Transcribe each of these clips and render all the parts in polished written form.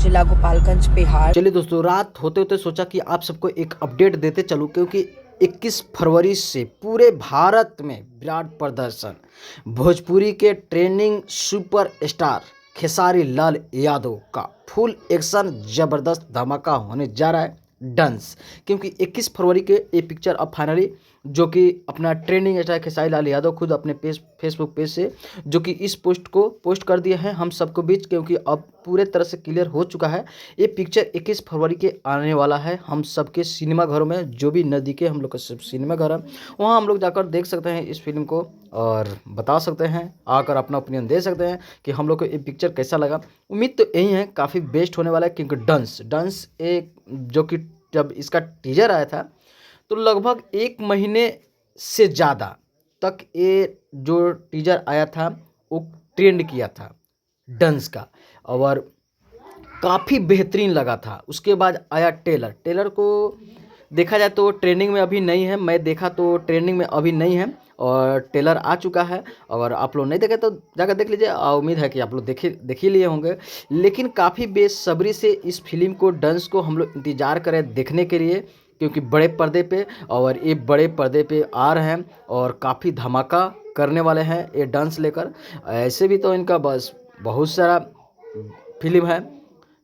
जिला गोपालगंज बिहार। चलिए दोस्तों, रात होते होते सोचा कि आप सबको एक अपडेट देते चलूं, क्योंकि 21 फरवरी से पूरे भारत में विराट प्रदर्शन। भोजपुरी के trending super star Khesari Lal Yadav का फुल एक्शन जबरदस्त धमाका होने जा रहा है डंस। क्योंकि 21 फरवरी के ये पिक्चर अब फाइनली जो कि अपना ट्रेंडिंग स्टार खेसारी लाल यादव खुद अपने फेसबुक पेज से जो कि इस पोस्ट को पोस्ट कर दिए हैं हम सबको बीच, क्योंकि अब पूरे तरह से क्लियर हो चुका है। ये पिक्चर 21 फरवरी के आने वाला है हम सबके सिनेमा घरों में। जो भी नज़दीके हम लोग का सिनेमा घर है वहाँ हम लोग जाकर देख सकते हैं इस फिल्म को और बता सकते हैं, आकर अपना ओपिनियन दे सकते हैं कि हम लोग को ये पिक्चर कैसा लगा। उम्मीद तो यही है काफ़ी बेस्ट होने वाला है, क्योंकि डंस एक जो कि जब इसका टीजर आया था तो लगभग 1 महीने से ज़्यादा तक ये जो टीजर आया था वो ट्रेंड किया था डंस का, और काफ़ी बेहतरीन लगा था। उसके बाद आया टेलर को देखा जाए तो ट्रेंडिंग में अभी नहीं है, मैं देखा तो ट्रेंडिंग में अभी नहीं है और टेलर आ चुका है। अगर आप लोग नहीं देखे तो जाकर देख लीजिए, उम्मीद है कि आप लोग देख ही लिए होंगे। लेकिन काफ़ी बेसब्री से इस फिल्म को डंस को हम लोग इंतज़ार करें देखने के लिए, क्योंकि बड़े पर्दे पे और ये बड़े पर्दे पे आ रहे हैं और काफ़ी धमाका करने वाले हैं ये डांस लेकर। ऐसे भी तो इनका बस बहुत सारा फिल्म है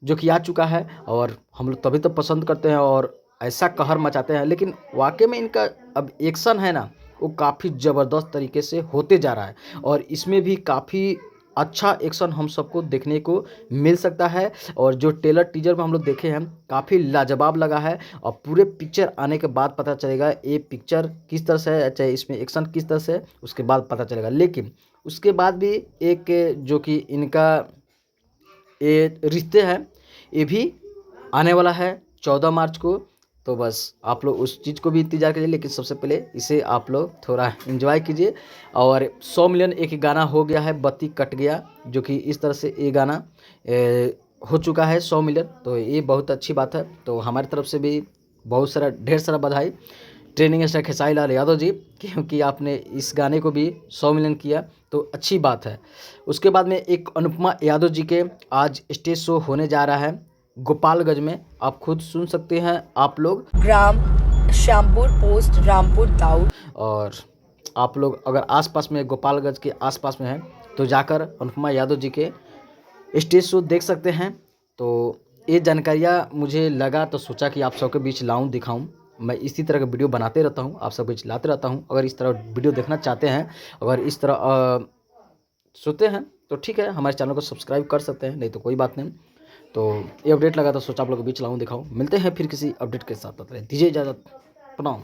जो कि आ चुका है और हम लोग तभी तो पसंद करते हैं और ऐसा कहर मचाते हैं। लेकिन वाकई में इनका अब एक्शन है ना, वो काफ़ी ज़बरदस्त तरीके से होते जा रहा है और इसमें भी काफ़ी अच्छा एक्शन हम सबको देखने को मिल सकता है। और जो टेलर टीजर में हम लोग देखे हैं काफ़ी लाजवाब लगा है और पूरे पिक्चर आने के बाद पता चलेगा ये पिक्चर किस तरह से है, चाहे इसमें एक्शन किस तरह से है, उसके बाद पता चलेगा। लेकिन उसके बाद भी एक जो कि इनका ये रिश्ते हैं ये भी आने वाला है 14 मार्च को। तो बस आप लोग उस चीज़ को भी इंतज़ार कीजिए, लेकिन सबसे पहले इसे आप लोग थोड़ा एंजॉय कीजिए। और 100 मिलियन एक गाना हो गया है बत्ती कट गया, जो कि इस तरह से ये गाना हो चुका है 100 मिलियन, तो ये बहुत अच्छी बात है। तो हमारी तरफ से भी बहुत सारा ढेर सारा बधाई ट्रेनिंग स्टार खेसारी लाल यादव जी, क्योंकि आपने इस गाने को भी 100 मिलियन किया तो अच्छी बात है। उसके बाद में एक अनुपमा यादव जी के आज स्टेज शो होने जा रहा है गोपालगंज में, आप खुद सुन सकते हैं आप लोग। ग्राम श्यामपुर पोस्ट रामपुर दाऊद। और आप लोग अगर आसपास में गोपालगंज के आसपास में हैं तो जाकर अनुपमा यादव जी के स्टेज शो देख सकते हैं। तो ये जानकारियाँ मुझे लगा तो सोचा कि आप सबके बीच लाऊं दिखाऊं। मैं इसी तरह का वीडियो बनाते रहता हूं, आप सबके बीच लाते रहता हूं। अगर इस तरह वीडियो देखना चाहते हैं, अगर इस तरह सोते हैं तो ठीक है, हमारे चैनल को सब्सक्राइब कर सकते हैं, नहीं तो कोई बात नहीं। तो ये अपडेट लगा तो सोचा आप लोगों के बीच लाऊं दिखाऊं। मिलते हैं फिर किसी अपडेट के साथ, तब तक दीजिए इजाज़त, प्रणाम।